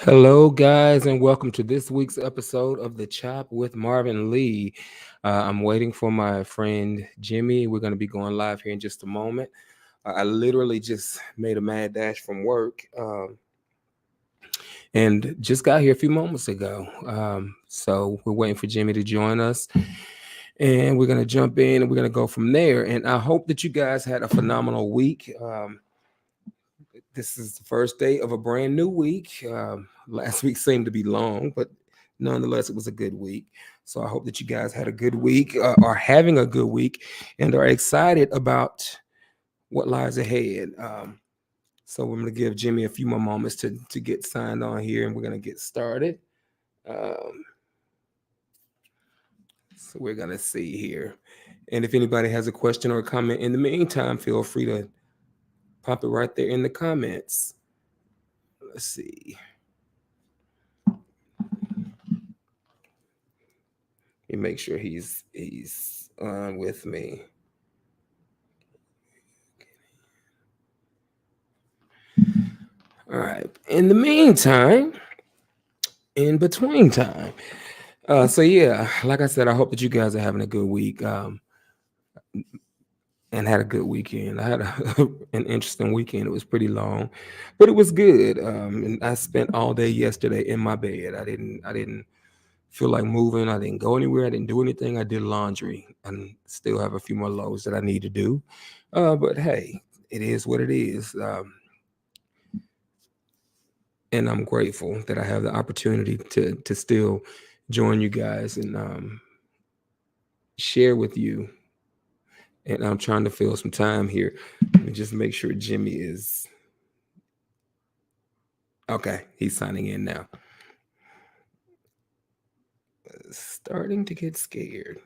Hello, guys, and welcome to this week's episode of The Chop with Marvin Lee. I'm waiting for my friend Jimmy. We're going to be going live here in just a moment. I literally just made a mad dash from work and just got here a few moments ago. So we're waiting for Jimmy to join us, and we're going to jump in and we're going to go from there. And I hope that you guys had a phenomenal week. This is the first day of a brand new week. Last week seemed to be long, but nonetheless, it was a good week. So I hope that you guys had a good week, are having a good week, and are excited about what lies ahead. So we're going to give Jimmy a few more moments to get signed on here, and we're going to get started. Um, so we're going to see here. And if anybody has a question or a comment in the meantime, feel free to pop it right there in the comments. Let's see. Let me make sure he's on with me. All right. In the meantime, in between time. So yeah, like I said, I hope that you guys are having a good week and had a good weekend. I had an interesting weekend. It was pretty long, but it was good. And I spent all day yesterday in my bed. I didn't feel like moving. I didn't go anywhere. I didn't do anything. I did laundry and still have a few more loads that I need to do. But hey, it is what it is. And I'm grateful that I have the opportunity to still join you guys and share with you. And I'm trying to fill some time here. Let me just make sure Jimmy is okay. He's signing in now. Starting to get scared.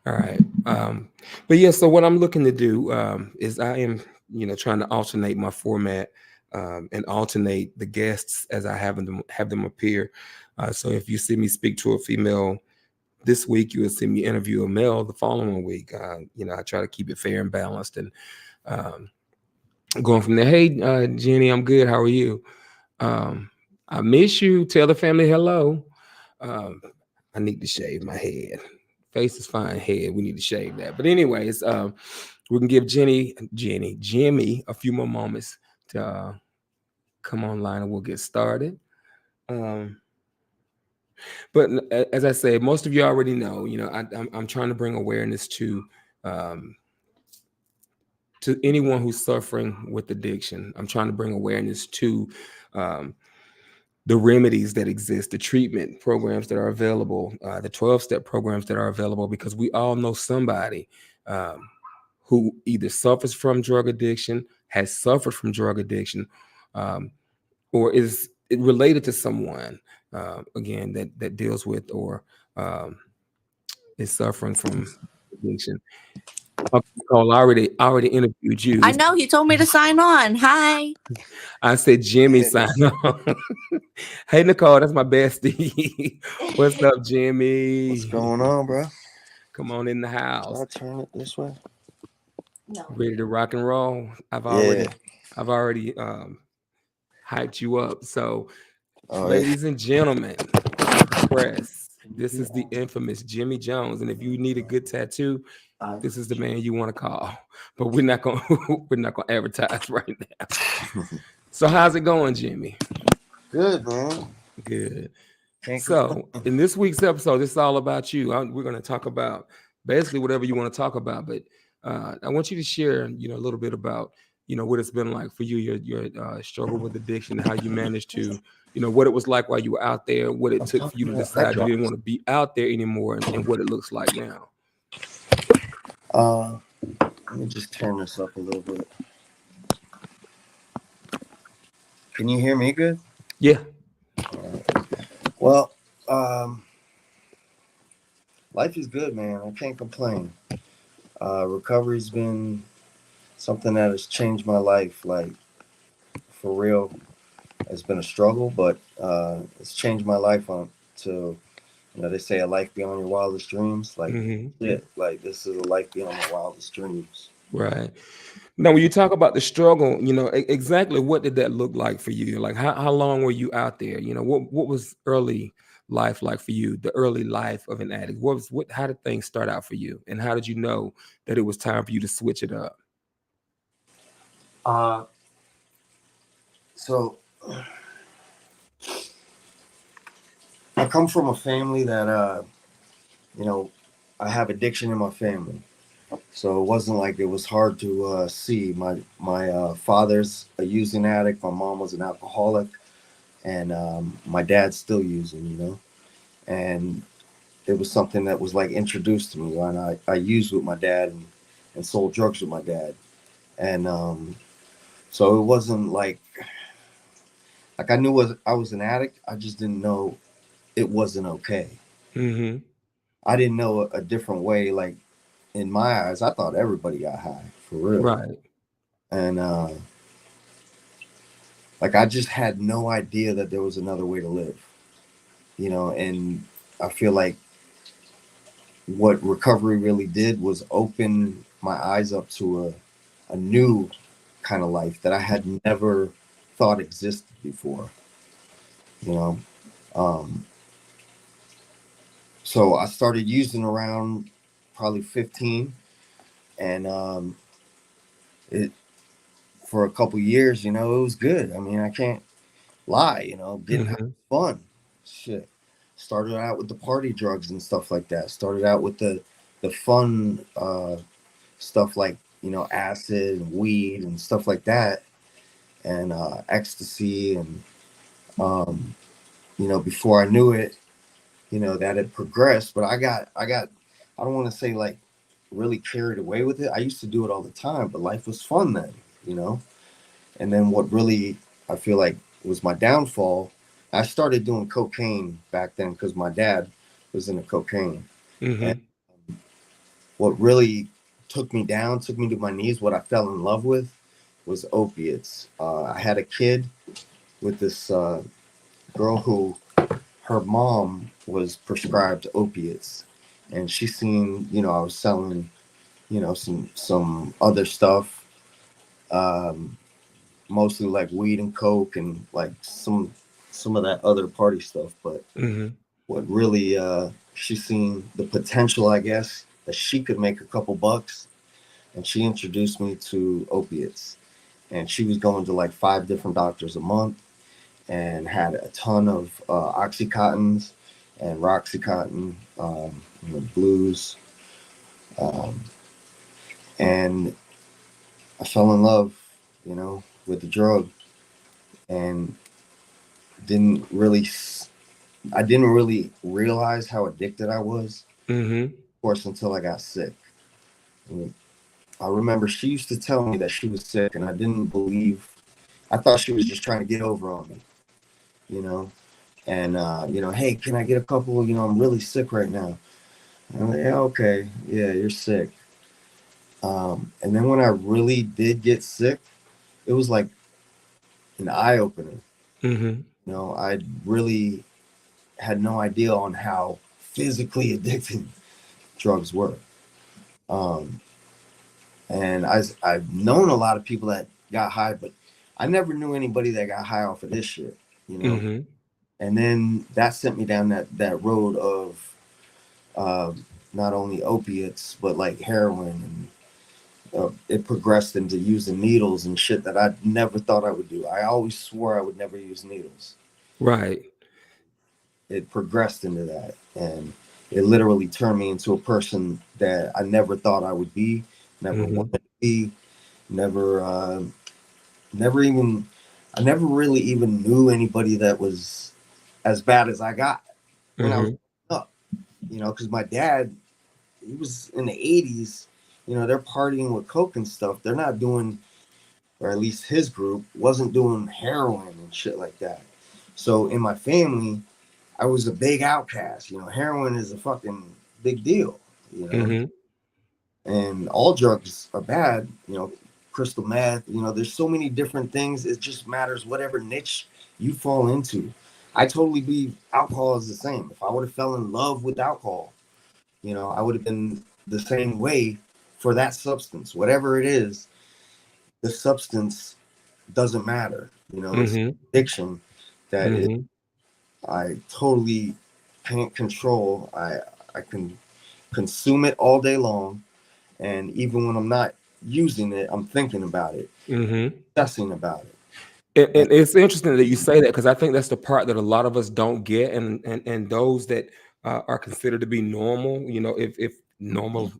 All right. But yeah, so what I'm looking to do is I am, trying to alternate my format and alternate the guests as I have them appear. So if you see me speak to a female this week, you will see me interview a male the following week. I try to keep it fair and balanced and um, going from there. Hey, Jenny, I'm good. How are you? I miss you. Tell the family hello. Um, I need to shave my head. Face is fine. Head, we need to shave that. But anyways, we can give Jimmy a few more moments to come online, and we'll get started. Um, but as I said, most of you already know. I'm trying to bring awareness um, to anyone who's suffering with addiction. I'm trying to bring awareness to um, the remedies that exist, the treatment programs that are available, the 12-step programs that are available, because we all know somebody um, who either suffers from drug addiction, has suffered from drug addiction, um, or is related to someone, again, that deals with or um, is suffering from addiction. Nicole, I already interviewed you. I know he told me to sign on. Hi. I said Jimmy Yeah, sign on. Hey Nicole, that's my bestie. What's up, what's Jimmy? going on, bro? Come on in the Can house. I turn it this way? No. Ready to rock and roll? I've Yeah. already I've already hyped you up. So, Oh, yeah. ladies and gentlemen, press. This is the infamous Jimmy Jones. And if you need a good tattoo, this is the man you want to call. But we're not gonna we're not gonna advertise right now. So how's it going, Jimmy? Good, man. Good. Can't complain. So, in this week's episode, it's all about you. We're going to talk about basically whatever you want to talk about, but I want you to share, a little bit about, what it's been like for you, your struggle with addiction, how you managed to, what it was like while you were out there, what it I'm took for you talking to about decide you didn't backdrops. want to be out there anymore, and what it looks like now. Uh, Let me just turn this up a little bit. Can you hear me good? Yeah. Well, um, life is good, man. I can't complain. Recovery's been something that has changed my life, like for real. It's been a struggle, but it's changed my life on to they say a life beyond your wildest dreams. Like, Hmm. yeah, like this is a life beyond my wildest dreams. Right. Now, when you talk about the struggle, exactly what did that look like for you? Like, how long were you out there? What was early life like for you? The early life of an addict. How did things start out for you? And how did you know that it was time for you to switch it up? Uh, so I come from a family that, you know, I have addiction in my family. So it wasn't like it was hard to see. My father's a using addict. My mom was an alcoholic, and my dad's still using. And it was something that was like introduced to me, and I used with my dad and sold drugs with my dad, and so it wasn't like I knew I was an addict. I just didn't know it wasn't okay. Mm-hmm. I didn't know a different way. Like in my eyes, I thought everybody got high for real, Right. and like I just had no idea that there was another way to live. And I feel like what recovery really did was open my eyes up to a new kind of life that I had never thought existed before. You know, um, so I started using around probably 15, and it for a couple years, it was good. I mean, I can't lie, getting high Mm-hmm. was fun. Shit. Started out with the party drugs and stuff like that. Started out with the fun stuff like, acid and weed and stuff like that, and ecstasy, and um, before I knew it, that had progressed. But I don't want to say like really carried away with it. I used to do it all the time, but life was fun then, you know. And then what really I feel like was my downfall, I started doing cocaine back then because my dad was into cocaine. And Mm-hmm. what really took me to my knees, what I fell in love with was opiates. I had a kid with this girl who her mom was prescribed opiates. And she seen, I was selling, some other stuff. Um, Mostly like weed and coke and like some of that other party stuff. But Mm-hmm. what really she seen the potential, I guess, that she could make a couple bucks, and she introduced me to opiates. And she was going to like 5 different doctors a month and had a ton of oxycontins and roxycontin, blues, um, and I fell in love, with the drug, and didn't really I didn't really realize how addicted I was, Mm-hmm. of course, until I got sick. And I remember she used to tell me that she was sick, and I didn't believe. I thought she was just trying to get over on me, you know. And hey, can I get a couple? I'm really sick right now. And I'm like, yeah, okay, yeah, you're sick. And then when I really did get sick, it was like an eye opener. Mm-hmm. I really had no idea on how physically addicted drugs were. Um, and I've known a lot of people that got high, but I never knew anybody that got high off of this shit, you know. Mm-hmm. And then that sent me down that road of not only opiates but like heroin, and it progressed into using needles and shit that I never thought I would do. I always swore I would never use needles. Right. It progressed into that, and it literally turned me into a person that I never thought I would be, never Mm-hmm. wanted to be, never never even I never really even knew anybody that was as bad as I got when I was Mm-hmm. up, because my dad, he was in the 80s, they're partying with coke and stuff. They're not doing, or at least his group wasn't doing heroin and shit like that. So in my family, I was a big outcast. Heroin is a fucking big deal, you know, Mm-hmm. and all drugs are bad, crystal meth, there's so many different things. It just matters whatever niche you fall into. I totally believe alcohol is the same. If I would have fell in love with alcohol, I would have been the same way for that substance, whatever it is, the substance doesn't matter. You know, it's Mm-hmm. addiction that Mm-hmm. I totally can't control. I can consume it all day long, and even when I'm not using it, I'm thinking about it, Mm-hmm. obsessing about it. And And it's interesting that you say that, because I think that's the part that a lot of us don't get, and those that are considered to be normal, if normal,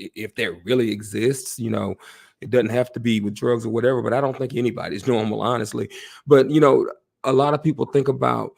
if there really exists, it doesn't have to be with drugs or whatever. But I don't think anybody's normal, honestly. But a lot of people think about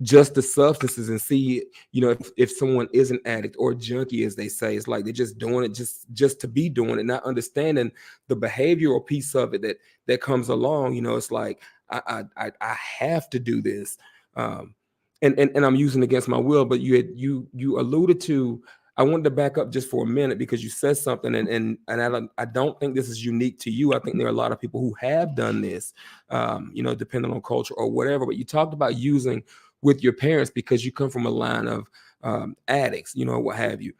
just the substances and see, if someone is an addict or a junkie, as they say, it's like they're just doing it just to be doing it, not understanding the behavioral piece of it that comes along. It's like I have to do this, and I'm using against my will. But you alluded to. I wanted to back up just for a minute, because you said something, and I don't think this is unique to you. I think there are a lot of people who have done this, depending on culture or whatever. But you talked about using with your parents because you come from a line of addicts, what have you,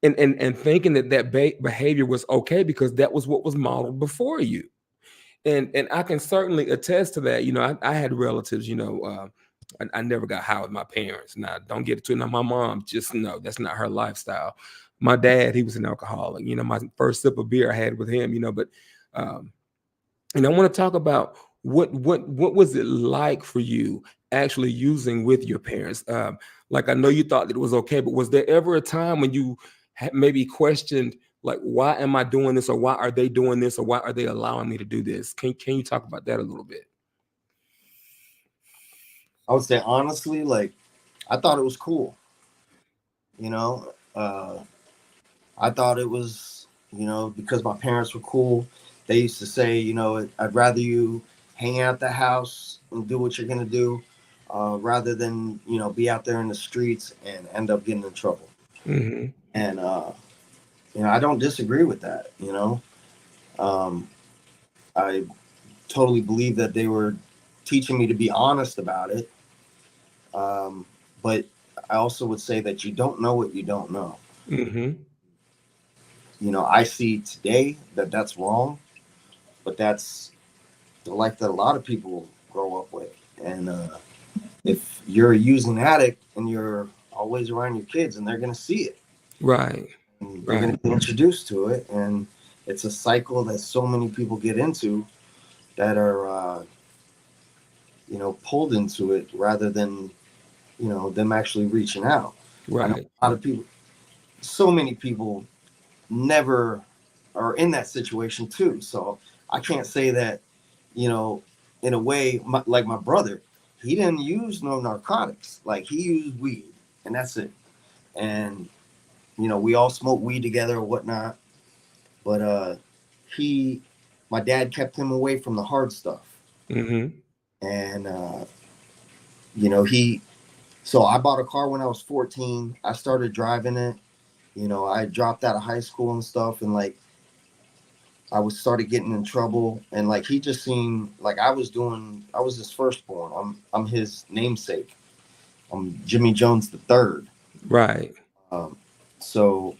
and thinking that behavior was okay because that was what was modeled before you. And I can certainly attest to that. I had relatives. I never got high with my parents. Now, don't get it to now. My mom, just no, that's not her lifestyle. My dad, he was an alcoholic. My first sip of beer I had with him. But um, and I want to talk about what was it like for you actually using with your parents. Like, I know you thought that it was okay, but was there ever a time when you maybe questioned, like, why am I doing this, or why are they doing this, or why are they allowing me to do this? Can you talk about that a little bit? I would say honestly, like I thought it was cool. You know, I thought it was, because my parents were cool. They used to say, I'd rather you hang out the house and do what you're gonna do, rather than be out there in the streets and end up getting in trouble. Hmm. And I don't disagree with that. Um, I totally believe that they were teaching me to be honest about it. But I also would say that you don't know what you don't know. Hmm. I see today that that's wrong, but that's the life that a lot of people grow up with. And if you're a using addict and you're always around your kids, and they're going to see it, Right. and they're going Right. to be introduced to it, and it's a cycle that so many people get into that are, pulled into it rather than them actually reaching out. I know Right. a lot of people, so many people never are in that situation too. So I can't say that, you know, in a way, like my brother, he didn't use no narcotics. Like he used weed, and that's it. And we all smoked weed together or whatnot. But he, my dad kept him away from the hard stuff. Hmm. And he. So I bought a car when I was 14. I started driving it. I dropped out of high school and stuff, and like I was started getting in trouble, and like he just seemed like I was his firstborn. I'm his namesake. I'm Jimmy Jones the third. Right. Um, so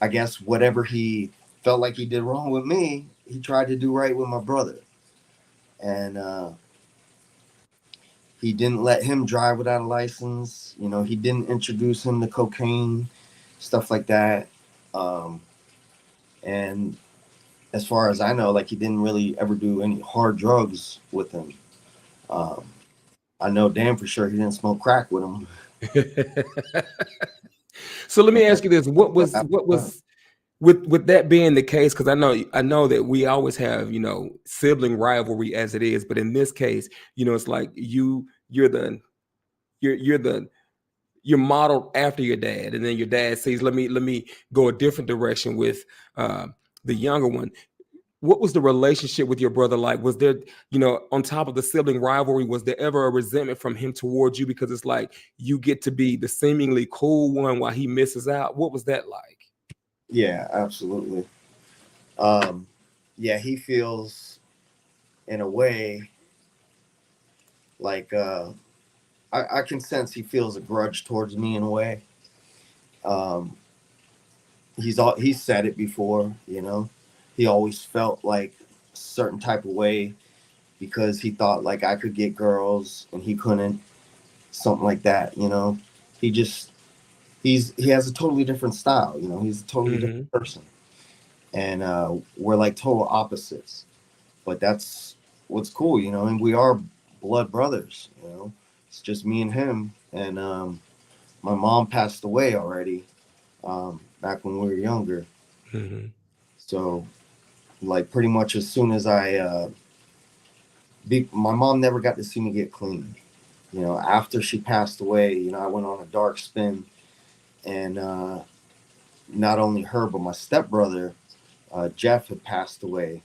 I guess whatever he felt like he did wrong with me, he tried to do right with my brother, and he didn't let him drive without a license. He didn't introduce him to cocaine, stuff like that. Um, and as far as I know, like he didn't really ever do any hard drugs with him. Um, I know damn for sure he didn't smoke crack with him. So let me And, ask you this: what was with that being the case? Because I know that we always have sibling rivalry as it is, but in this case, it's like you're the you're modeled after your dad, and then your dad says, let me go a different direction with uh, the younger one. What was the relationship with your brother like? Was there, on top of the sibling rivalry, was there ever a resentment from him towards you, because it's like you get to be the seemingly cool one while he misses out? What was that like? yeah, absolutely. Yeah, he feels in a way like I can sense he feels a grudge towards me in a way. Um, he's said it before, you know. He always felt like a certain type of way because he thought like I could get girls and he couldn't, something like that, you know. He just he has a totally different style, you know. He's a totally Hmm. different person, and we're like total opposites. But that's what's cool, you know. And we are blood brothers, you know. It's just me and him, and my mom passed away already back when we were younger. Hmm. So like pretty much as soon as my mom never got to see me get clean. You know, after she passed away, you know, I went on a dark spin, and not only her but my stepbrother Jeff had passed away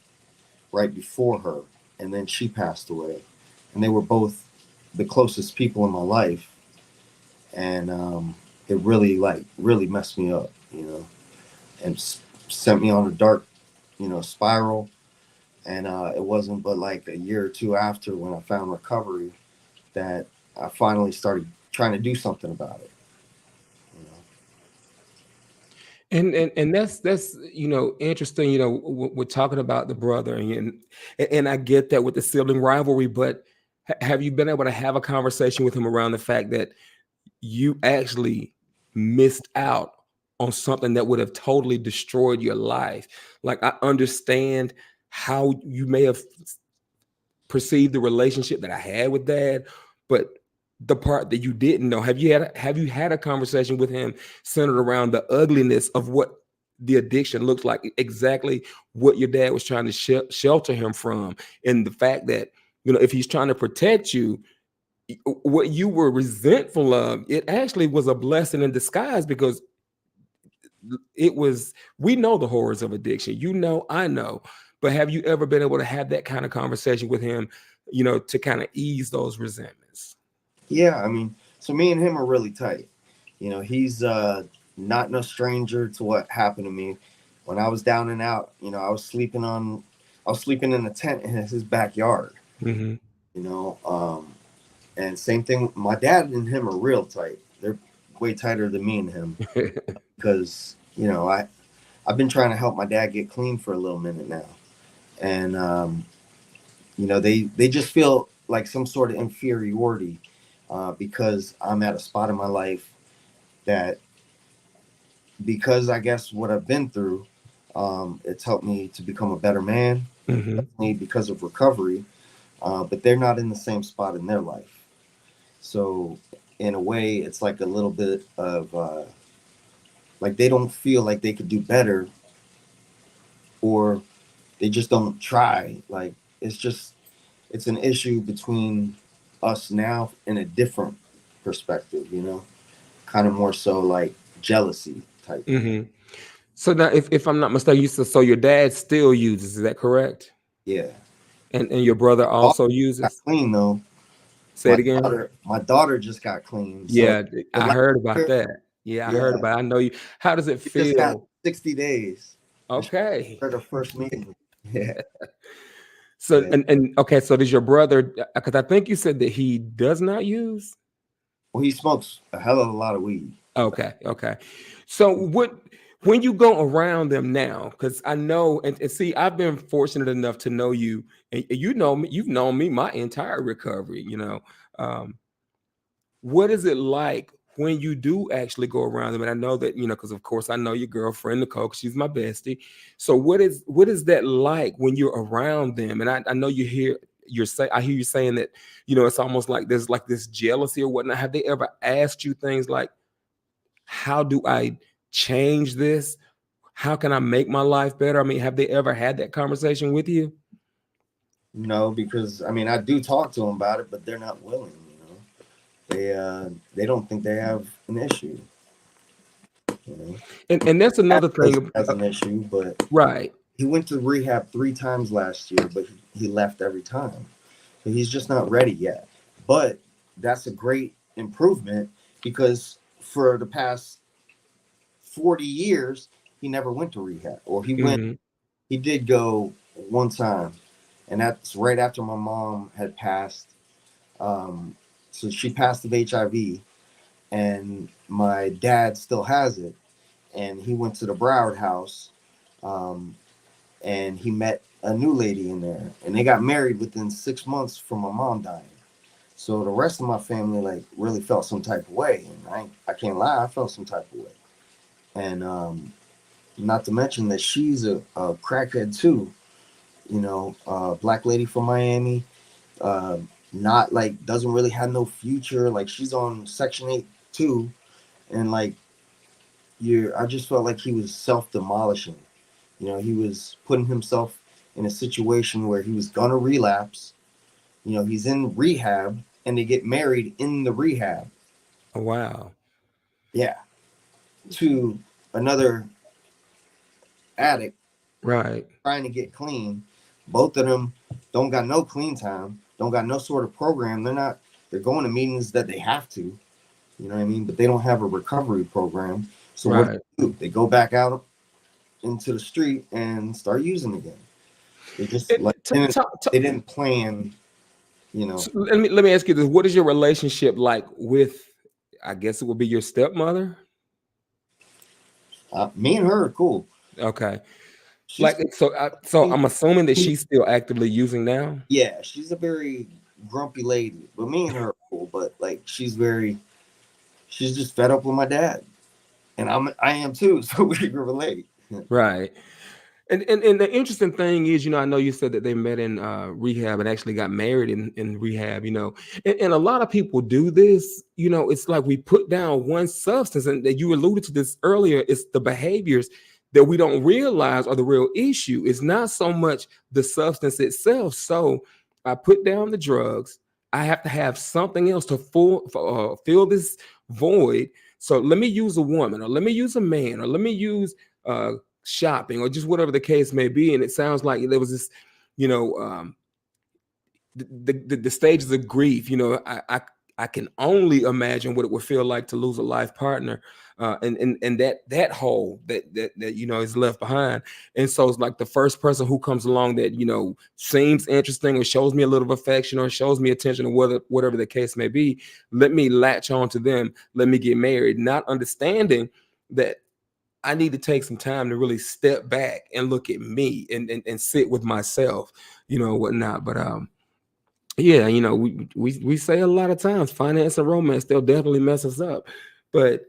right before her, and then she passed away, and they were both the closest people in my life, and it really really messed me up, you know, and sent me on a dark, you know, spiral. And it wasn't but like a year or two after when I found recovery that I finally started trying to do something about it. You know? And that's interesting. We're talking about the brother, and I get that with the sibling rivalry, but have you been able to have a conversation with him around the fact that you actually missed out on something that would have totally destroyed your life? Like, I understand how you may have perceived the relationship that I had with dad, but the part that you didn't know, have you had a conversation with him centered around the ugliness of what the addiction looks like, exactly what your dad was trying to shelter him from, and the fact that if he's trying to protect you, what you were resentful of, it actually was a blessing in disguise, because we know the horrors of addiction, I know, but have you ever been able to have that kind of conversation with him, to kind of ease those resentments? Yeah, I mean, so me and him are really tight. You know, he's not no stranger to what happened to me when I was down and out. You know, I was sleeping in a tent in his backyard. Hmm. You know, and same thing. My dad and him are real tight. They're way tighter than me and him because you know I've been trying to help my dad get clean for a little minute now, and you know they just feel like some sort of inferiority because I'm at a spot in my life that, because I guess what I've been through, it's helped me to become a better man. Hmm. Definitely because of recovery, but they're not in the same spot in their life. So in a way, it's like a little bit of like they don't feel like they could do better, or they just don't try. Like it's an issue between us now in a different perspective, you know, kind of more so like jealousy type. Hmm. So now, if I'm not mistaken, so your dad still uses, is that correct? Yeah. And your brother Daughter also got uses? clean though. Say it again. My daughter just got clean. So Yeah, the I last heard about year, that. Yeah, I heard yeah, about it. I know you. How does it we just had feel? 60 days. And she Okay. had her first meeting. Yeah, So, yeah. and okay, so does your brother, because I think you said that he does not use? Well, he smokes a hell of a lot of weed. Okay, okay. So when you go around them now, because I know, and see, I've been fortunate enough to know you, and you know me, you've known me my entire recovery, Um, what is it like when you do actually go around them? And I know that, because of course I know your girlfriend Nicole, 'cause she's my bestie. So what is that like when you're around them? And I know I hear you saying that, it's almost like there's like this jealousy or whatnot. Have they ever asked you things like, how do I change this? How can I make my life better? I mean, have they ever had that conversation with you? No, because I mean I do talk to them about it, but they're not willing. You know, they don't think they have an issue. You know, And that's Dad another says thing, he has an issue, but right? he went to rehab 3 times last year, but he left every time. So he's just not ready yet. But that's a great improvement because for the past 40 years, he never went to rehab. Or Hmm. he did go one time. And that's right after my mom had passed. Um, so she passed of HIV, and my dad still has it. and he went to the Broward house, um, and he met a new lady in there, and they got married within 6 months from my mom dying. So the rest of my family like really felt some type of way, and I can't lie, I felt some type of way, and not to mention that she's a crackhead too, black lady from Miami, uh, not like doesn't really have no future, like she's on Section 8 too, and like I just felt like he was self demolishing. He was putting himself in a situation where he was gonna relapse. He's in rehab, and they get married in the rehab. Oh, wow. Yeah, to another addict Right. trying to get clean. Both of them don't got no clean time, don't got no sort of program. They're going to meetings that they have to, you know what I mean? But they don't have a recovery program. So what Right. do? They go back out into the street and start using again. They just It, like t- didn't, t- t- they didn't plan, you know. so let me ask you this: what is your relationship like with? I guess it would be your stepmother. Me and her are cool. Okay. She's Like so I'm assuming that she's still actively using now. yeah, she's a very grumpy lady, but me and her are cool. But like she's just fed up with my dad, and I am too, so we can relate. Right. And the interesting thing is, I know you said that they met in rehab and actually got married in rehab, and a lot of people do this, it's like we put down one substance, and that you alluded to this earlier, it's the behaviors that we don't realize are the real issue. It's not so much the substance itself. So I put down the drugs. I have to have something else to fill this void. So let me use a woman, or let me use a man, or let me use shopping, or just whatever the case may be. And it sounds like there was this, you know, the stages of grief. I can only imagine what it would feel like to lose a life partner, and that hole that is left behind. And so it's like the first person who comes along that seems interesting, or shows me a little affection, or shows me attention, or whatever the case may be, let me latch on to them. Let me get married, not understanding that I need to take some time to really step back and look at me, and sit with myself, whatnot. But yeah, we say a lot of times finance and romance, they'll definitely mess us up. But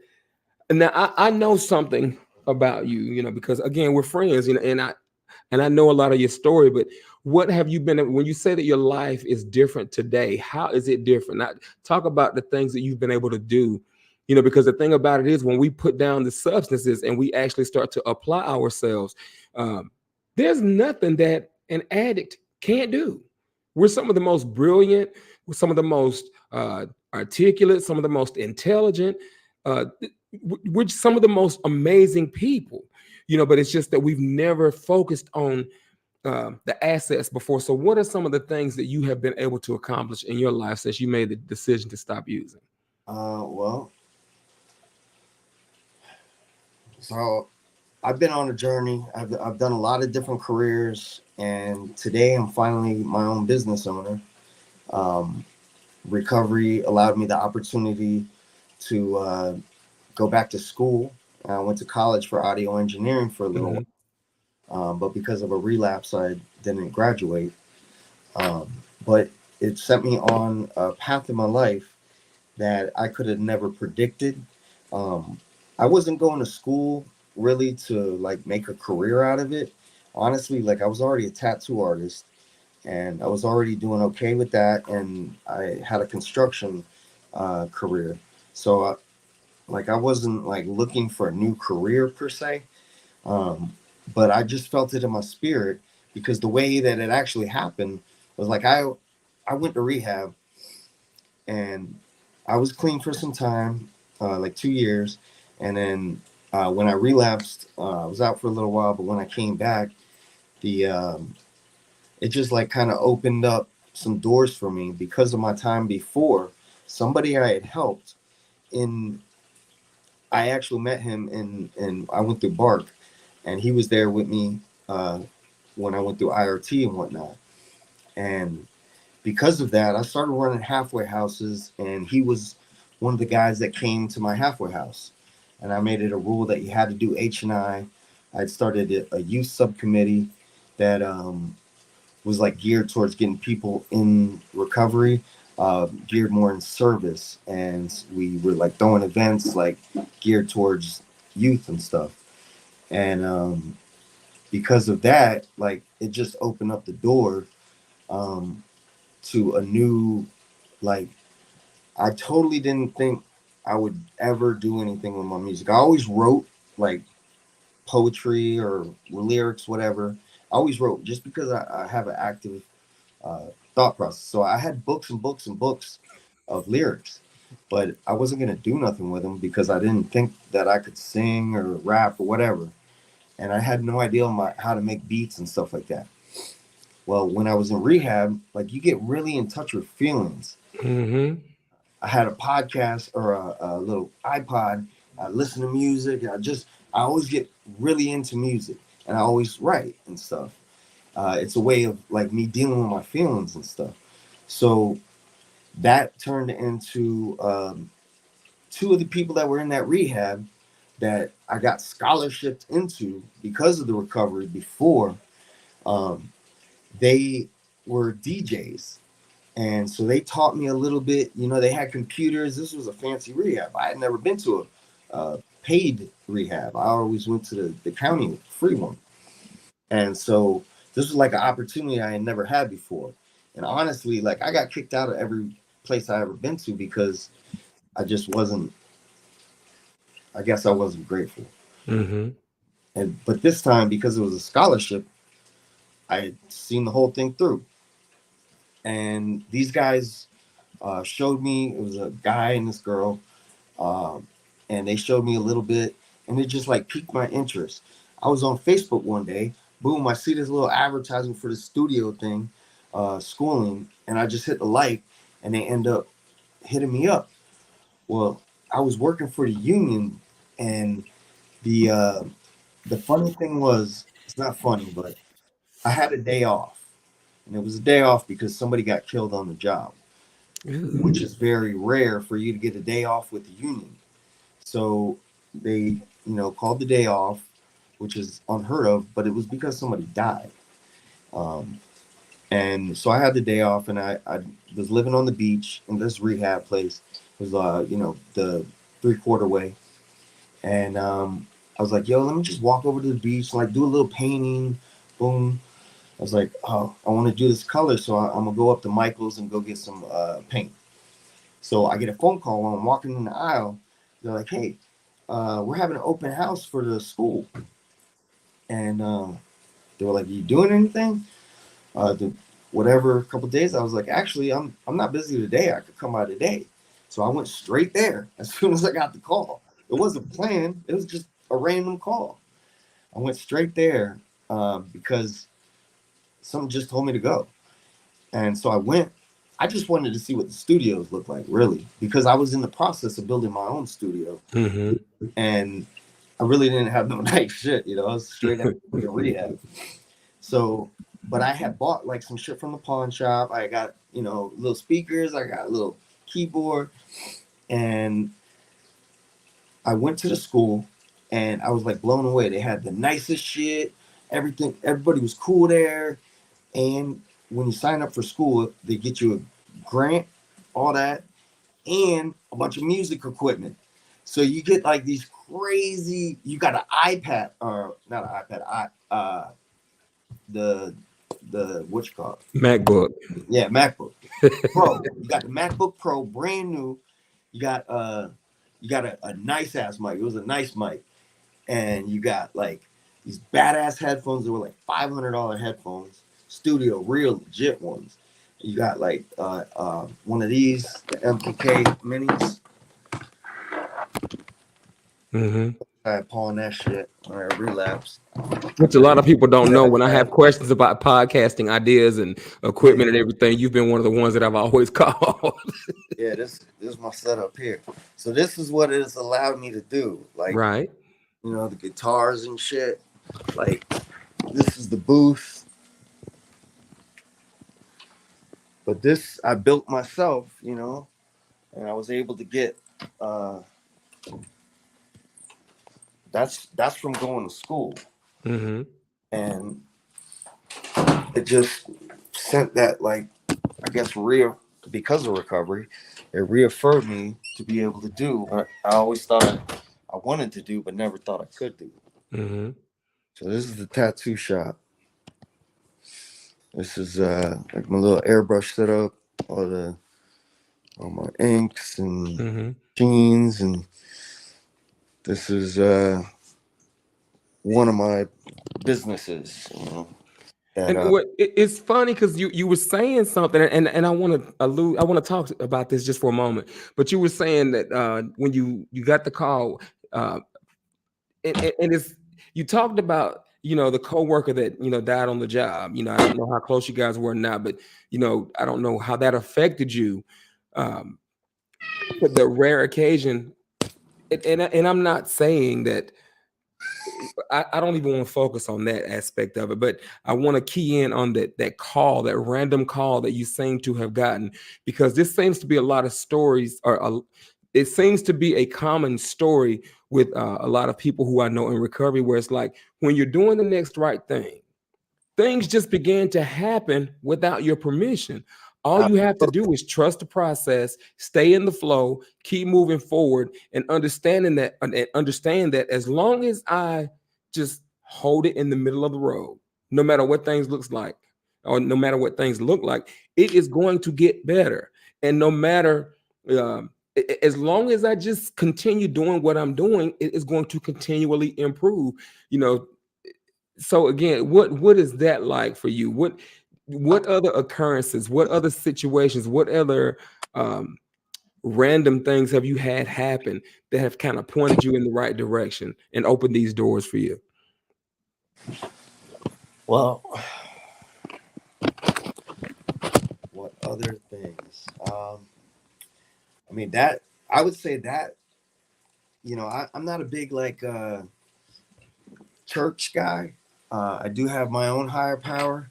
now I know something about you, because again, we're friends, and I know a lot of your story. But what have you been, when you say that your life is different today, how is it different? Now, talk about the things that you've been able to do, because the thing about it is, when we put down the substances and we actually start to apply ourselves, um, there's nothing that an addict can't do. We're some of the most brilliant, we're some of the most articulate, some of the most intelligent, uh, we're some of the most amazing people, but it's just that we've never focused on the assets before. So what are some of the things that you have been able to accomplish in your life since you made the decision to stop using? Well, so I've been on a journey. I've done a lot of different careers, and today I'm finally my own business owner. Um, Recovery allowed me the opportunity to go back to school. I went to college for audio engineering for a little Mhm. while, but because of a relapse, I didn't graduate. Um, but it set me on a path in my life that I could have never predicted. Um, I wasn't going to school really to like make a career out of it. Honestly, like I was already a tattoo artist, and I was already doing okay with that, and I had a construction career. So like I wasn't like looking for a new career per se, um, but I just felt it in my spirit, because the way that it actually happened was like I went to rehab, and I was clean for some time, like 2 years, and then when I relapsed, I was out for a little while. But when I came back, the it just like kind of opened up some doors for me because of my time before. Somebody I had helped in, I actually met him and I went through Bark, and he was there with me uh, when I went through IRT and whatnot. And because of that, I started running halfway houses, and he was one of the guys that came to my halfway house. and I made it a rule that you had to do H&I. I'd started a youth subcommittee that was like geared towards getting people in recovery, geared more in service, and we were like throwing events like geared towards youth and stuff. And because of that, like it just opened up the door um, to a new, like, I totally didn't think I would ever do anything with my music. I always wrote like poetry or lyrics, whatever. I always wrote just because I have an active uh, thought process. So I had books and books and books of lyrics, but I wasn't going to do nothing with them because I didn't think that I could sing or rap or whatever. And I had no idea how to make beats and stuff like that. Well, when I was in rehab, like you get really in touch with feelings. Mm-hmm. I had a podcast or a little iPod. I listen to music. I always get really into music, and I always write and stuff. It's a way of like me dealing with my feelings and stuff. So that turned into two of the people that were in that rehab that I got scholarshipped into because of the recovery before. Um, they were DJs. And so they taught me a little bit. You know, they had computers. This was a fancy rehab. I had never been to a paid rehab. I always went to the county free one. And so this was like an opportunity I had never had before. And honestly, like I got kicked out of every place I ever been to because I just wasn't, I guess I wasn't grateful. Mm-hmm. But this time, because it was a scholarship, I had seen the whole thing through. And these guys showed me, it was a guy and this girl, um, and they showed me a little bit, and it just like piqued my interest. I was on Facebook one day, boom, I see this little advertisement for the studio thing, schooling, and I just hit the like, and they end up hitting me up. Well, I was working for the union, and the funny thing was, it's not funny, but I had a day off, and it was a day off because somebody got killed on the job, which is very rare for you to get a day off with the union. So they, called the day off, which is unheard of, but it was because somebody died. Um, and so I had the day off, and I was living on the beach in this rehab place. It was, the 3/4 way. And I was like, yo, let me just walk over to the beach, like do a little painting. Boom. I was like, oh, I want to do this color. So I'm going to go up to Michael's and go get some paint. So I get a phone call while I'm walking in the aisle. They're like, hey, we're having an open house for the school. And they were like, you doing anything? The whatever a couple of days. I was like, actually, I'm not busy today. I could come by today. So I went straight there as soon as I got the call. It wasn't planned. It was just a random call. I went straight there because something just told me to go. And so I went. I just wanted to see what the studios looked like, really, because I was in the process of building my own studio. Mm-hmm. And I really didn't have no nice shit, I was straight out of rehab. So, but I had bought like some shit from the pawn shop. I got, little speakers, I got a little keyboard, and I went to the school and I was like blown away. They had the nicest shit, everything, everybody was cool there. And when you sign up for school, they get you a grant, all that, and a bunch of music equipment. So you get like these crazy, you got an iPad, or not an iPad, the what you call it? MacBook. Yeah, MacBook Pro. You got the MacBook Pro, brand new. You got a nice ass mic. It was a nice mic, and you got like these badass headphones that were like $500 headphones, studio, real legit ones. You got like one of these, the MPK minis. Mm-hmm. I pawn that shit or relapse. Which a lot of people don't know. When I have questions about podcasting ideas and equipment and everything, you've been one of the ones that I've always called. Yeah, this is my setup here. So this is what it's allowed me to do. Like, Right. the guitars and shit. Like, this is the booth. But this I built myself, and I was able to get that's from going to school, Mm-hmm. and it just sent that, like, I guess because of recovery, it reaffirmed me to be able to do what I always thought I wanted to do, but never thought I could do. Mm-hmm. So this is the tattoo shop. This is like my little airbrush setup, all my inks and Mm-hmm. machines, and this is one of my businesses, that And it's funny because you were saying something, and I want to I want to talk about this just for a moment. But you were saying that when you got the call, uh, and it's you talked about the coworker that died on the job. I don't know how close you guys were now, but I don't know how that affected you. Um, but the rare occasion, and I'm not saying that I don't even want to focus on that aspect of it, but I want to key in on that call, that random call that you seem to have gotten, because this seems to be a lot of stories, it seems to be a common story with a lot of people who I know in recovery, where it's like when you're doing the next right thing, things just begin to happen without your permission. All I, you have to do is trust the process, stay in the flow, keep moving forward, and understand that as long as I just hold it in the middle of the road, no matter what things looks like, or no matter what things look like, it is going to get better. And no matter as long as I just continue doing what I'm doing, it is going to continually improve. You know, so again, what is that like for you? What other occurrences, what other situations, what other um, random things have you had happen that have kind of pointed you in the right direction and opened these doors for you? well, what other things? I mean, that I would say that I'm not a big, like, church guy. I do have my own higher power.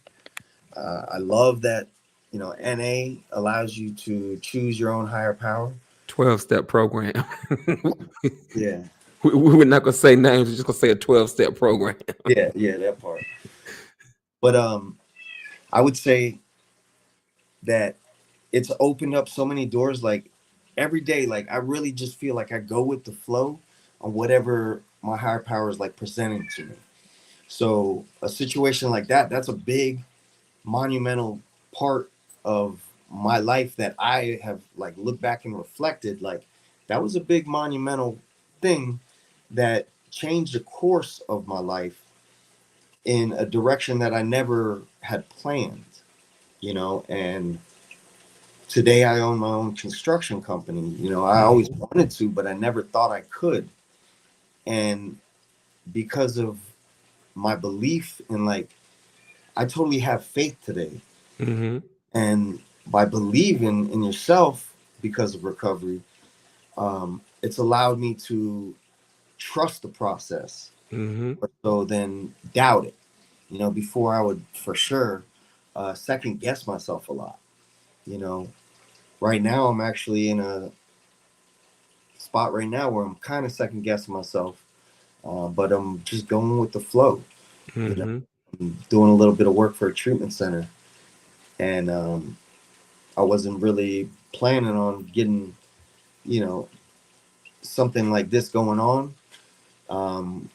I love that NA allows you to choose your own higher power. 12-step program. Yeah, We're not gonna say names, we're just gonna say a 12-step program. yeah, that part. But I would say that it's opened up so many doors. Like, every day, like, I really just feel like I go with the flow on whatever my higher power is, like, presenting to me. So a situation like that's a big monumental part of my life that I have, like, looked back and reflected. Like, that was a big monumental thing that changed the course of my life in a direction that I never had planned, and today I own my own construction company. I always Mhm. wanted to, but I never thought I could. And because of my belief in, like, I totally have faith today. Mhm. And by believing in yourself because of recovery, it's allowed me to trust the process, Mhm. so then doubt it. Before I would for sure second guess myself a lot. You know, right now I'm actually in a spot right now where I'm kind of second guessing myself, but I'm just going with the flow. You know, Mhm. I'm doing a little bit of work for a treatment center, and I wasn't really planning on getting, you know, something like this going on. Um,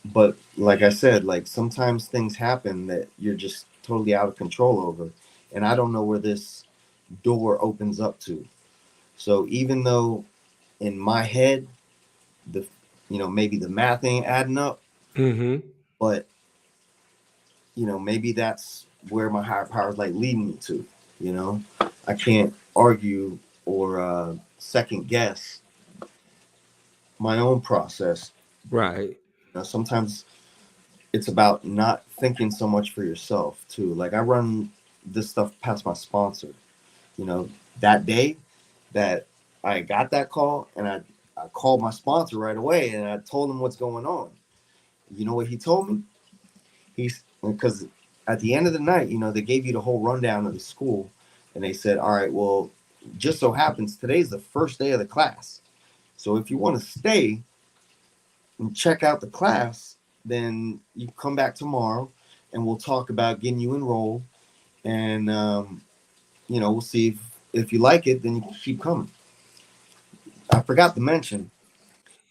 but like I said, like, sometimes things happen that you're just totally out of control over, and I don't know where this door opens up to. So even though in my head the maybe the math ain't adding up, Mhm. but maybe that's where my higher power is, like, leading me to. You know, I can't argue or second guess my own process. Right. Sometimes it's about not thinking so much for yourself too. Like, I run this stuff past my sponsor. You know, that day that I got that call, and I called my sponsor right away, and I told him what's going on. You know what he told me? He's Because at the end of the night, they gave you the whole rundown of the school, and they said, all right, well, just so happens today's the first day of the class. So if you want to stay, and check out the class, then you come back tomorrow and we'll talk about getting you enrolled. And, we'll see if you like it, then you can keep coming. I forgot to mention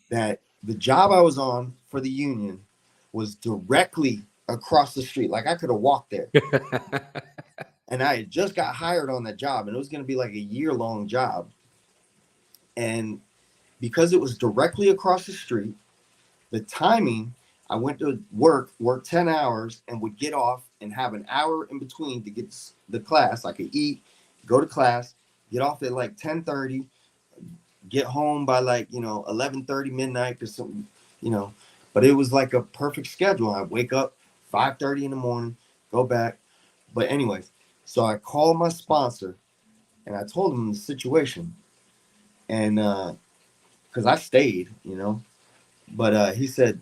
that the job I was on for the union was directly across the street. Like I could have walked there. And I had just got hired on that job, and it was going to be like a year-long job. And because it was directly across the street, the timing, I went to work 10 hours, and would get off and have an hour in between to get the class. I could eat, go to class, get off at like 10:30, get home by like 11:30 midnight or something, but it was like a perfect schedule. I wake up 5:30 in the morning, go back. But anyways, so I called my sponsor and I told him the situation, and because I stayed, but he said,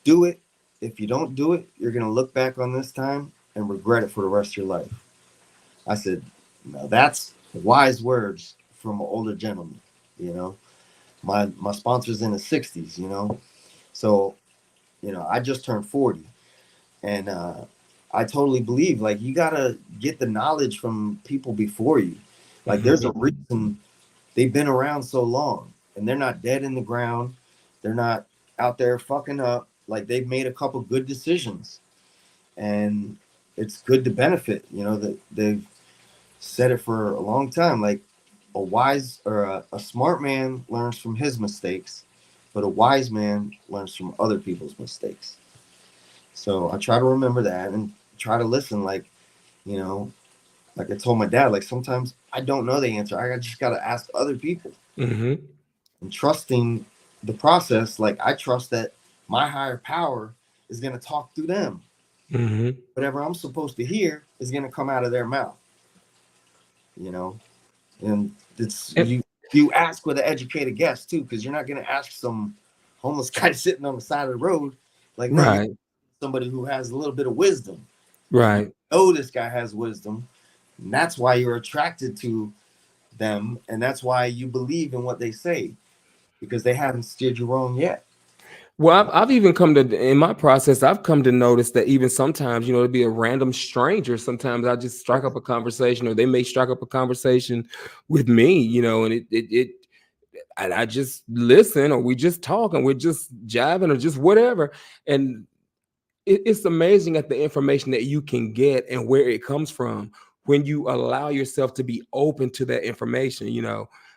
do it. If you don't do it, you're gonna look back on this time and regret it for the rest of your life. I said, no, that's wise words from an older gentleman. My sponsor's in his 60s, so I just turned 40, and I totally believe like you gotta get the knowledge from people before you. Like there's a reason they've been around so long, and they're not dead in the ground. They're not out there fucking up. Like they've made a couple good decisions, and it's good to benefit. That they've said it for a long time. Like a wise or a smart man learns from his mistakes, but a wise man learns from other people's mistakes. So I try to remember that and try to listen. Like like I told my dad, like sometimes I don't know the answer. I just got to ask other people. And trusting the process. Like I trust that my higher power is going to talk through them. Whatever I'm supposed to hear is going to come out of their mouth. And it's you ask with an educated guess too, because you're not going to ask some homeless guy sitting on the side of the road. Like right. Somebody who has a little bit of wisdom. Right. This guy has wisdom. And that's why you're attracted to them. And that's why you believe in what they say, because they haven't steered you wrong yet. Well, I've even come to, in my process, I've come to notice that even sometimes, it'd be a random stranger. Sometimes I just strike up a conversation, or they may strike up a conversation with me, and and I just listen, or we just talk, and we're just jiving, or just whatever. And it's amazing at the information that you can get and where it comes from when you allow yourself to be open to that information,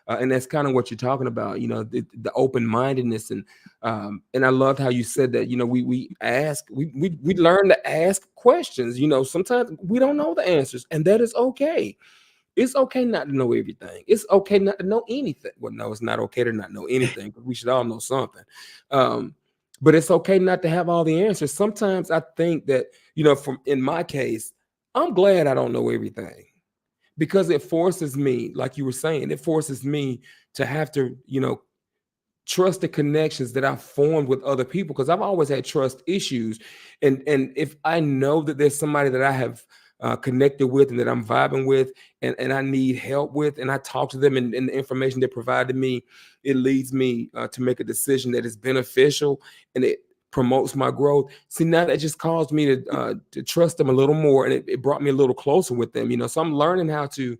and that's kind of what you're talking about, the open-mindedness. And I loved how you said that, we learn to ask questions. Sometimes we don't know the answers, and that is okay. It's okay not to know everything. It's okay not to know anything. Well, no, it's not okay to not know anything, because we should all know something. But it's okay not to have all the answers. Sometimes I think that, in my case, I'm glad I don't know everything, because it forces me, like you were saying, it forces me to have to, trust the connections that I've formed with other people, because I've always had trust issues. And if I know that there's somebody that I have connected with and that I'm vibing with, and I need help with, and I talk to them, and the information they provide to me, it leads me to make a decision that is beneficial, and it promotes my growth. See, now that just caused me to trust them a little more, and it brought me a little closer with them. So I'm learning how to,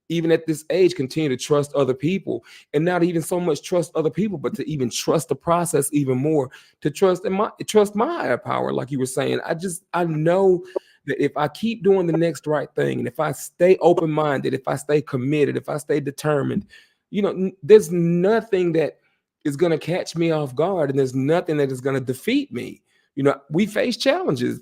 even at this age, continue to trust other people, and not even so much trust other people, but to even trust the process even more, to trust my higher power. Like you were saying, I know that if I keep doing the next right thing, and if I stay open-minded, if I stay committed, if I stay determined, there's nothing that is going to catch me off guard, and there's nothing that is going to defeat me. We face challenges.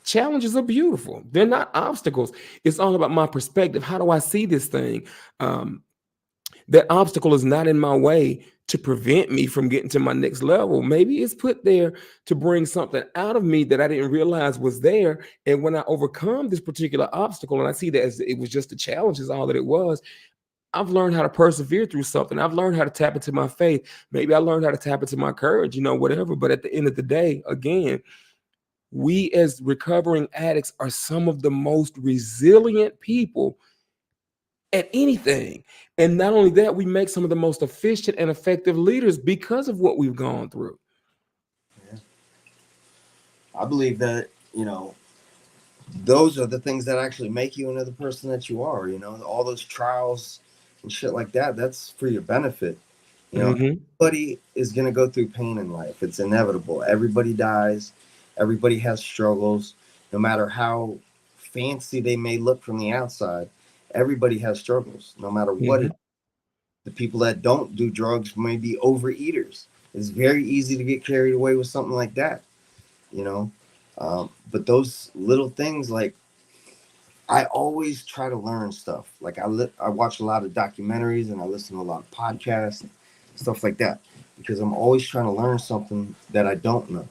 Challenges are beautiful. They're not obstacles. It's all about my perspective. How do I see this thing? That obstacle is not in my way to prevent me from getting to my next level. Maybe it's put there to bring something out of me that I didn't realize was there. And when I overcome this particular obstacle, and I see that as it was just a challenge, is all that it was, I've learned how to persevere through something. I've learned how to tap into my faith. Maybe I learned how to tap into my courage, whatever. But at the end of the day, again, we as recovering addicts are some of the most resilient people at anything. And not only that, we make some of the most efficient and effective leaders because of what we've gone through. Yeah. I believe that, those are the things that actually make you into the person that you are. All those trials and shit like that, that's for your benefit. Hmm. Everybody is going to go through pain in life. It's inevitable. Everybody dies. Everybody has struggles. No matter how fancy they may look from the outside, everybody has struggles, no matter what Hmm. it. The people that don't do drugs may be overeaters. It's very easy to get carried away with something like that, you know. But those little things, like, I always try to learn stuff. Like I watch a lot of documentaries and I listen to a lot of podcasts, stuff like that, because I'm always trying to learn something that I don't know.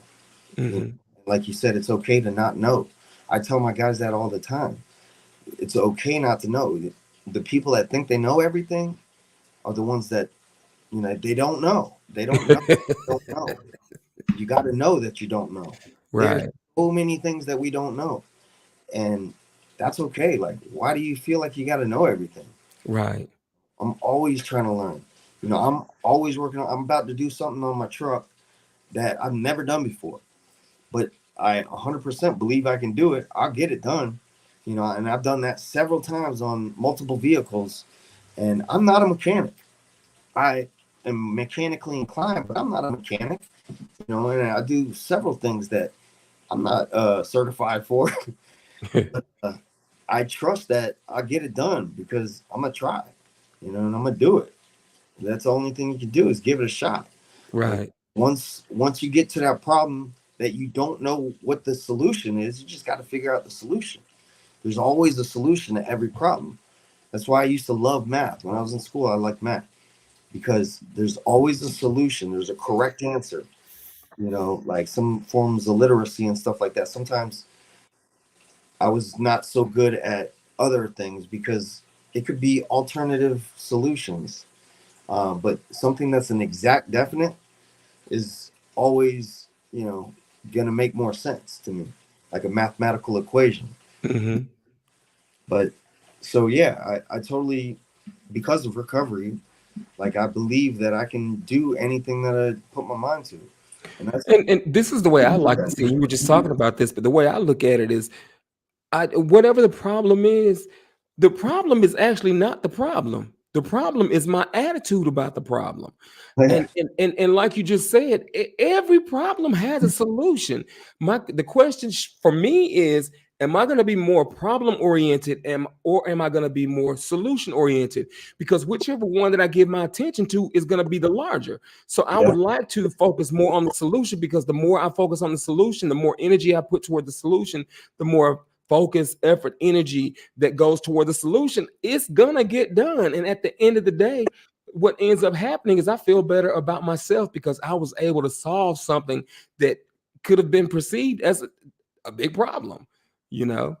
Hmm. Like you said, it's okay to not know. I tell my guys that all the time. It's okay not to know. The people that think they know everything are the ones that, they don't know. They don't know. They don't know. You got to know that you don't know. There's Right, so many things that we don't know, and that's okay. Like, why do you feel like you got to know everything? right. I'm always trying to learn. I'm always working on. I'm about to do something on my truck that I've never done before, but I 100% believe I can do it. I'll get it done. And I've done that several times on multiple vehicles. And I'm not a mechanic. I am mechanically inclined, but I'm not a mechanic. And I do several things that I'm not certified for. But I trust that I'll get it done because I'm gonna try, and I'm gonna do it. That's the only thing you can do is give it a shot. And Right. once you get to that problem that you don't know what the solution is, you just got to figure out the solution. There's always a solution to every problem. That's why I used to love math. When I was in school, I liked math because there's always a solution. There's a correct answer. Like some forms of literacy and stuff like that. Sometimes I was not so good at other things because it could be alternative solutions. But something that's an exact definite is always, going to make more sense to me, like a mathematical equation. Hmm. But so, yeah, I totally, because of recovery, like I believe that I can do anything that I put my mind to. And that's And this is the way I like to see it. You were just talking about this, but the way I look at it is whatever the problem is actually not the problem. The problem is my attitude about the problem. yeah, And like you just said, every problem has a solution. The question for me is, am I going to be more problem oriented, or am I going to be more solution oriented? Because whichever one that I give my attention to is going to be the larger. So I yeah, would like to focus more on the solution, because the more I focus on the solution, the more energy I put toward the solution, the more focus, effort, energy that goes toward the solution, it's gonna get done. And at the end of the day, what ends up happening is I feel better about myself because I was able to solve something that could have been perceived as a big problem, you know.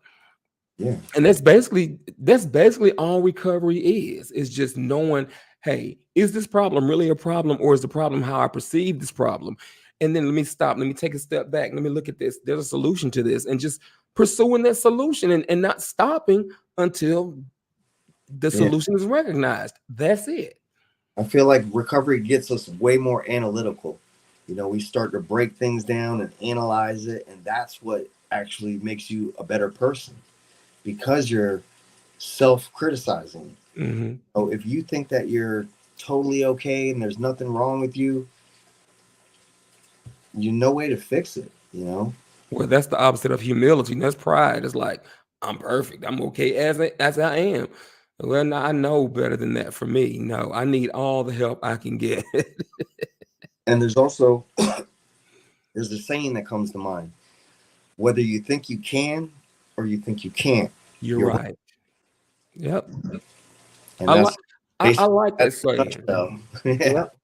yeah, And that's basically all recovery is just knowing, hey, is this problem really a problem, or is the problem how I perceive this problem? And then let me take a step back, let me look at this, there's a solution to this, and just pursuing that solution, and not stopping until the yeah. solution is recognized. That's it. I feel like recovery gets us way more analytical. We start to break things down and analyze it, and that's what actually makes you a better person because you're self-criticizing. Hmm. So if you think that you're totally okay and there's nothing wrong with you, no way to fix it. Well, that's the opposite of humility, and that's pride. It's like, I'm perfect, I'm okay as I am. Well, no, I know better than that. For me, no, I need all the help I can get. And there's also there's a saying that comes to mind: whether you think you can or you think you can't, You're you're right. Yep. winning. I And like that's I basically like that that's a saying. nutshell. Yeah, Yep.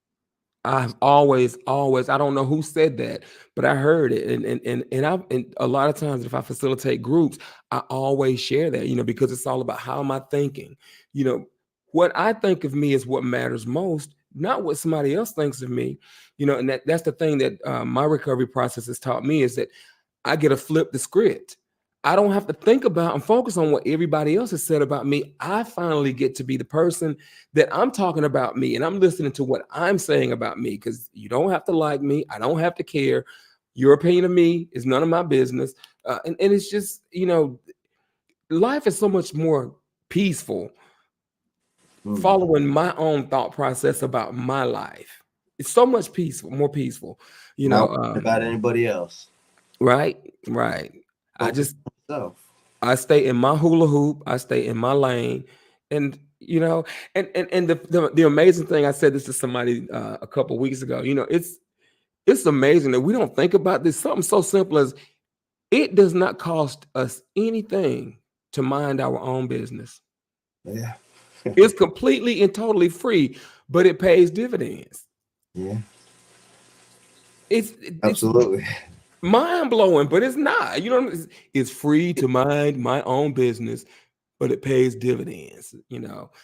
I've always, I don't know who said that, but I heard it. And a lot of times if I facilitate groups, I always share that, because it's all about how am I thinking? You know, what I think of me is what matters most, not what somebody else thinks of me. And that's the thing that my recovery process has taught me, is that I get to flip the script. I don't have to think about and focus on what everybody else has said about me. I finally get to be the person that I'm talking about me, and I'm listening to what I'm saying about me, because you don't have to like me. I don't have to care. Your opinion of me is none of my business. And it's just, life is so much more peaceful Mm. following my own thought process about my life. It's so much more peaceful, you Not know. worried about anybody else. Right, right. I Focus just on yourself. I stay in my hula hoop. I stay in my lane, and and the amazing thing, I said this to somebody a couple weeks ago. It's amazing that we don't think about this. Something so simple as it does not cost us anything to mind our own business. Yeah. It's completely and totally free, but it pays dividends. Yeah. It's Absolutely. mind blowing, but it's not. It's free to mind my own business, but it pays dividends.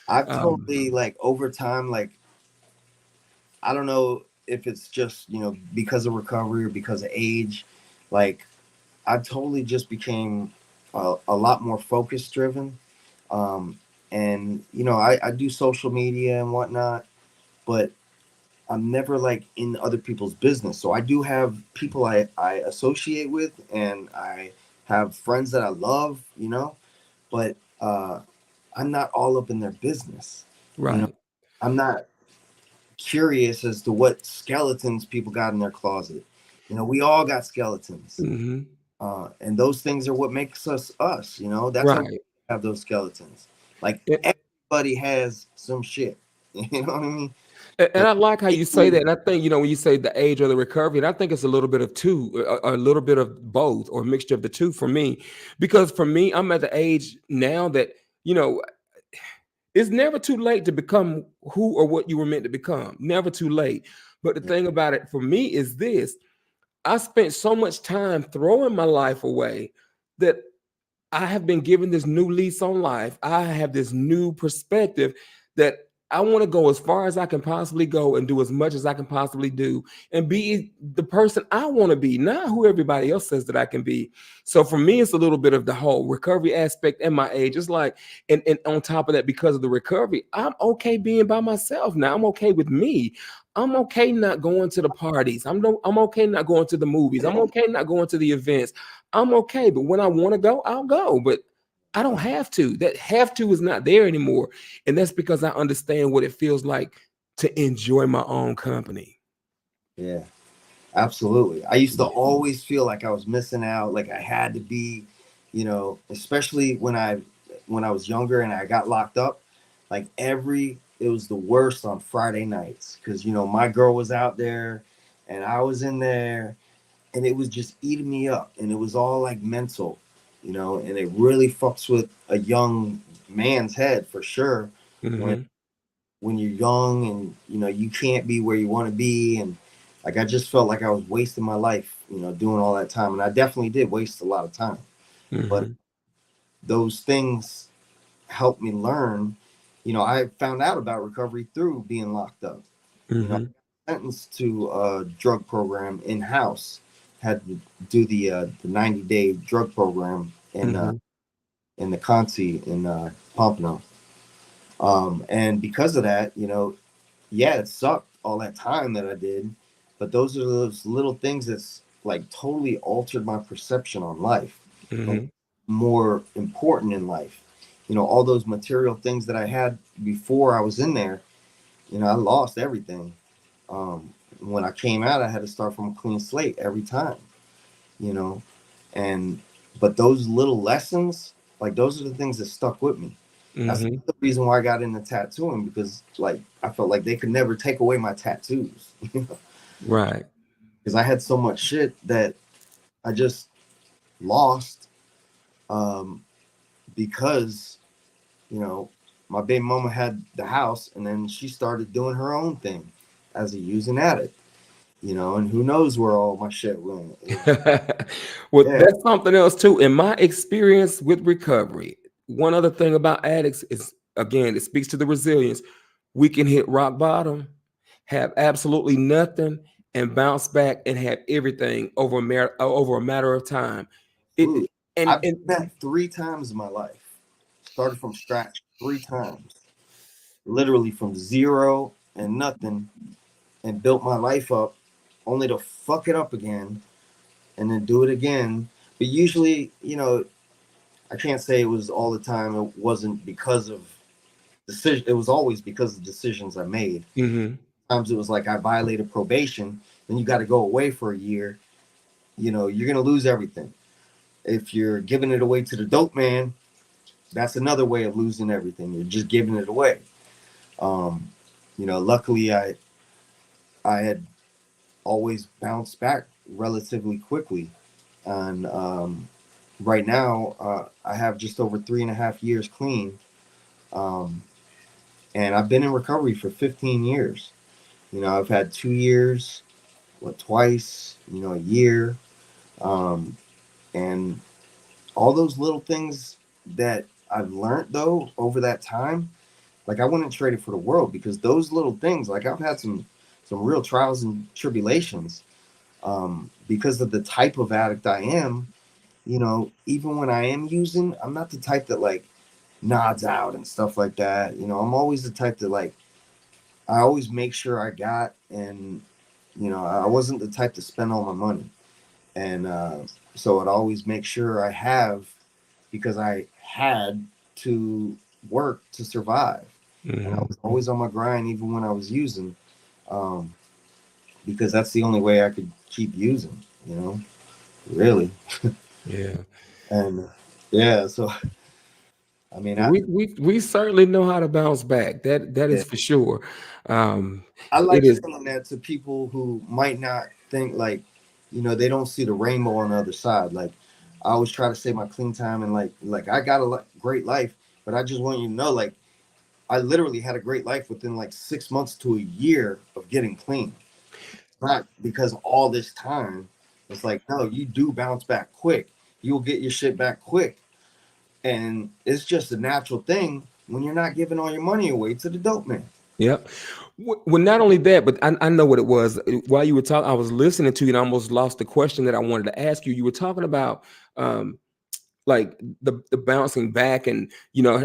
I've Um, totally like over time, like I don't know if it's just because of recovery or because of age, like I totally just became a lot more focus driven. Um, and I do social media and whatnot, but I'm never like in other people's business. So I do have people I associate with, and I have friends that I love, but I'm not all up in their business. You know, right. I'm not curious as to what skeletons people got in their closet. We all got skeletons. Hmm. And those things are what makes us us. That's okay to Right. have those skeletons. Like And, everybody has some shit. You know what I mean? and And I like how you say that. And I think, when you say the age or the recovery, and I think it's a little bit of two, a little bit of both, or a mixture of the two for me. Because for me, I'm at the age now that, you know, it's never too late to become who or what you were meant to become. Never too late. But the thing about it for me is this: I spent so much time throwing my life away that I have been given this new lease on life. I have this new perspective that I want to go as far as I can possibly go and do as much as I can possibly do and be the person I want to be, not who everybody else says that I can be. So for me, it's a little bit of the whole recovery aspect and my age. It's like, and on top of that, because of the recovery, I'm okay being by myself now. I'm okay with me. I'm okay not going to the parties. I'm okay not going to the movies. I'm okay not going to the events. I'm okay, but when I want to go, I'll go. But I don't have to. That have to is not there anymore. And that's because I understand what it feels like to enjoy my own company. yeah, absolutely. I used to always feel like I was missing out, like I had to be, especially when I was younger and I got locked up. Like it was the worst on Friday nights because my girl was out there and I was in there, and it was just eating me up, and it was all like mental, and it really fucks with a young man's head for sure when Hmm. when you're young and you can't be where you want to be. And like I just felt like I was wasting my life doing all that time, and I definitely did waste a lot of time. But Hmm. those things helped me learn. I found out about recovery through being locked up. I got Hmm. sentenced to a drug program in house. Had to do the 90-day drug program Hmm. in the Conti in Pompano. And because of that, yeah, it sucked all that time that I did, but those are those little things that's like totally altered my perception on life and Hmm. more important in life. All those material things that I had before I was in there, I lost everything. When I came out, I had to start from a clean slate every time, you know, and but those little lessons, like those are the things that stuck with me. That's Hmm. the reason why I got into tattooing, because like I felt like they could never take away my tattoos, Right. because I had so much shit that I just lost, um, because you know my baby mama had the house, and then she started doing her own thing as a using addict, and who knows where all my shit went. Well, Yeah, that's something else too. In my experience with recovery, one other thing about addicts is, again, it speaks to the resilience. We can hit rock bottom, have absolutely nothing, and bounce back and have everything over a matter of time. It absolutely. I've and done that 3 times in my life. Started from scratch 3 times, literally from zero and nothing, and built my life up, only to fuck it up again, and then do it again. But usually, I can't say it was all the time. It wasn't because of decision. It was always because of decisions I made. mm-hmm. Sometimes it was like I violated probation, then you got to go away for a year. You're gonna lose everything. If you're giving it away to the dope man, that's another way of losing everything. You're just giving it away. Luckily I had always bounced back relatively quickly, and right now I have just over 3.5 years clean, um, and I've been in recovery for 15 years. I've had 2 years, twice, a year, um, and all those little things that I've learned though over that time, like I wouldn't trade it for the world, because those little things, like I've had some real trials and tribulations, because of the type of addict I am. Even when I am using, I'm not the type that like nods out and stuff like that. I'm always the type that like I always make sure I got, and I wasn't the type to spend all my money, and so I'd always make sure I have, because I had to work to survive, and I Mm-hmm. was always on my grind even when I was using, um, because that's the only way I could keep using, really. Yeah. And yeah, so I mean, We certainly know how to bounce back. That yeah, is for sure. Um, I it like is. saying that to people who might not think, like, they don't see the rainbow on the other side. Like, I always try to say my clean time, and like I got a great life, but I just want you to know, like, I literally had a great life within like 6 months to a year of getting clean. Not because all this time. It's like, no, you do bounce back quick. You'll get your shit back quick. And it's just a natural thing when you're not giving all your money away to the dope man. Yep. Well, not only that, but I know what it was. While you were talking, I was listening to you and I almost lost the question that I wanted to ask you. You were talking about um, like the bouncing back and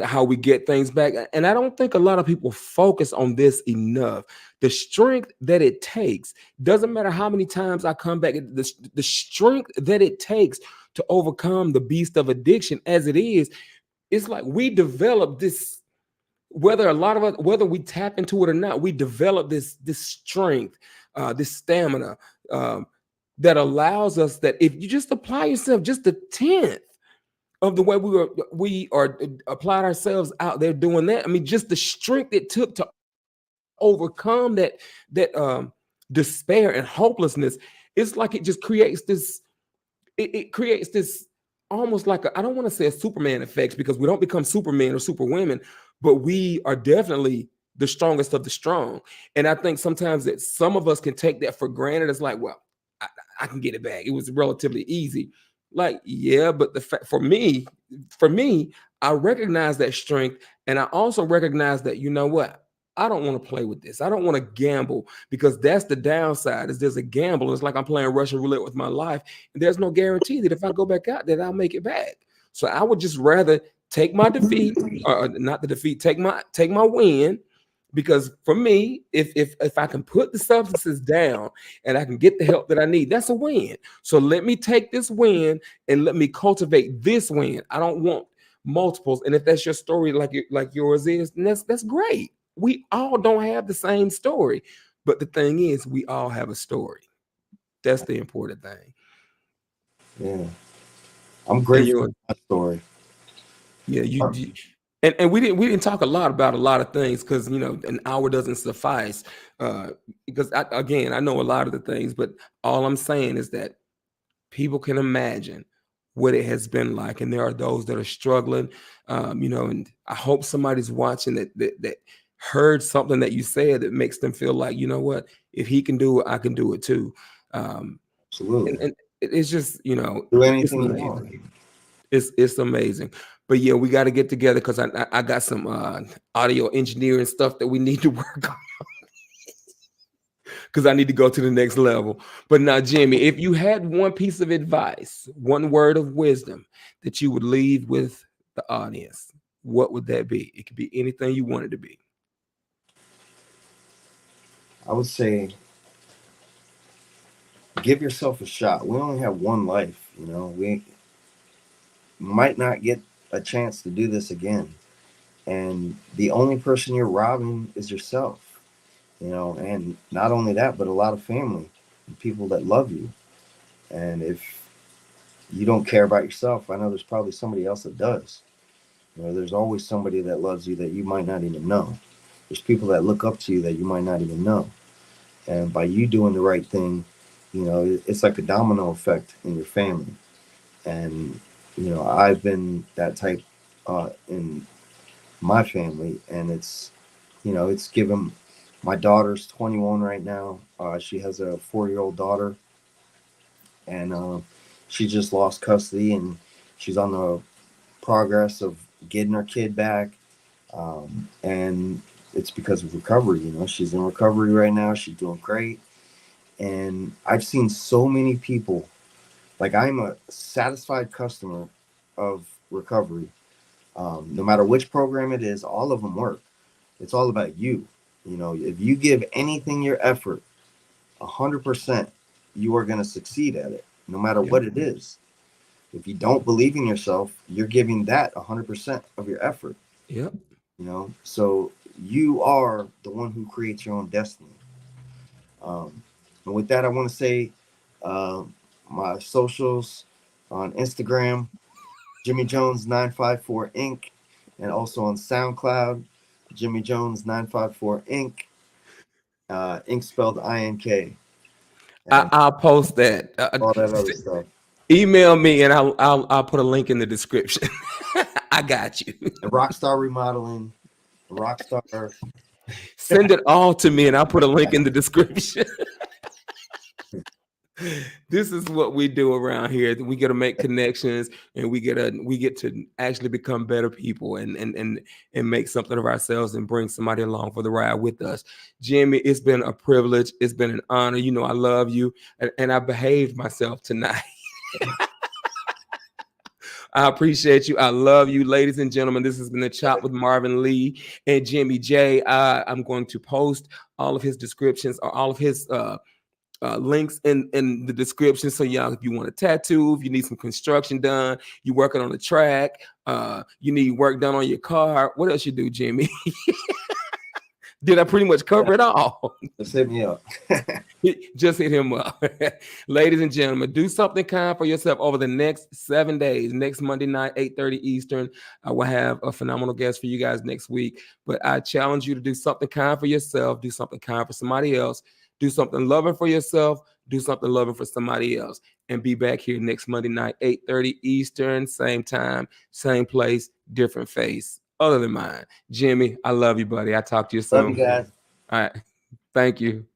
how we get things back. And I don't think a lot of people focus on this enough. The strength that it takes, doesn't matter how many times I come back, the strength that it takes to overcome the beast of addiction as it is, it's like we develop this, whether a lot of us, whether we tap into it or not, we develop this strength, this stamina, um, that allows us, that if you just apply yourself just a tenth of the way we are applied ourselves out there doing that. I mean, just the strength it took to overcome that despair and hopelessness. It's like it just creates this. It creates this almost like I don't want to say a Superman effect, because we don't become Superman or Superwomen, but we are definitely the strongest of the strong. And I think sometimes that some of us can take that for granted. It's like, well, I, I can get it back. It was relatively easy. Like, yeah, but the fact for me, I recognize that strength, and I also recognize that, you know what, I don't want to play with this. I don't want to gamble, because that's the downside. Is there's a gamble. It's like I'm playing Russian roulette with my life, and there's no guarantee that if I go back out, that I'll make it back. So I would just rather take my defeat, or not the defeat, take my win, because for me, if I can put the substances down and I can get the help that I need, that's a win. So let me take this win and let me cultivate this win. I don't want multiples. And if that's your story, like yours is, then that's great. We all don't have the same story, but the thing is, we all have a story. That's the important thing. Yeah, I'm And grateful you, for that story. yeah, and we didn't talk a lot about a lot of things, because an hour doesn't suffice. Because again, I know a lot of the things, but all I'm saying is that people can imagine what it has been like, and there are those that are struggling. And I hope somebody's watching that heard something that you said that makes them feel like, you know what, if he can do it, I can do it too. Um, and, Absolutely. and it's just, Do it's anything you want. amazing. It's amazing. But yeah, we got to get together, because I got some audio engineering stuff that we need to work on. because I need to go to the next level. But now, Jimmy, if you had one piece of advice, one word of wisdom that you would leave with the audience, what would that be? It could be anything you want it to be. I would say give yourself a shot. We only have one life, you know. We might not get a chance to do this again. And the only person you're robbing is yourself, you know, and not only that, but a lot of family and people that love you. And if you don't care about yourself, I know there's probably somebody else that does. You know, there's always somebody that loves you that you might not even know. There's people that look up to you that you might not even know. And by you doing the right thing, you know, it's like a domino effect in your family. And, you know, I've been that type in my family, and it's, you know, it's given. My daughter's 21 right now. She has a 4-year-old daughter, and she just lost custody, and she's on the progress of getting her kid back. And it's because of recovery. You know, she's in recovery right now. She's doing great. And I've seen so many people, like I'm a satisfied customer of recovery. No matter which program it is, all of them work. It's all about you. You know, if you give anything your effort, 100%, you are going to succeed at it, no matter what it is. If you don't believe in yourself, you're giving that 100% of your effort. Yep. You know, so you are the one who creates your own destiny. And with that, I want to say my socials on Instagram, Jimmy Jones 954 Inc., and also on SoundCloud, Jimmy Jones 954 Inc. Inc spelled INK, and I'll post that. all that other stuff. Email me and I'll put a link in the description. I got you. And Rockstar Remodeling, Rockstar. Send it all to me and I'll put a link in the description. This is what we do around here. We get to make connections, and we get to actually become better people and make something of ourselves and bring somebody along for the ride with us. Jimmy, it's been a privilege. It's been an honor. You know, I love you, and I behaved myself tonight. I appreciate you. I love you, ladies and gentlemen. This has been the Chop with Marvin Lee and Jimmy J. I'm going to post all of his descriptions or all of his links in the description. So y'all, if you want a tattoo, if you need some construction done, you're working on a track, you need work done on your car, what else you do, Jimmy? Did I pretty much cover it all? Just hit me up. Just hit him up. Ladies and gentlemen, do something kind for yourself over the next 7 days. Next Monday night, 8:30 Eastern. I will have a phenomenal guest for you guys next week. But I challenge you to do something kind for yourself. Do something kind for somebody else. Do something loving for yourself. Do something loving for somebody else. And be back here next Monday night, 8:30 Eastern. Same time, same place, different face. Other than mine. Jimmy, I love you, buddy. I'll talk to you soon. Love you guys. All right. Thank you.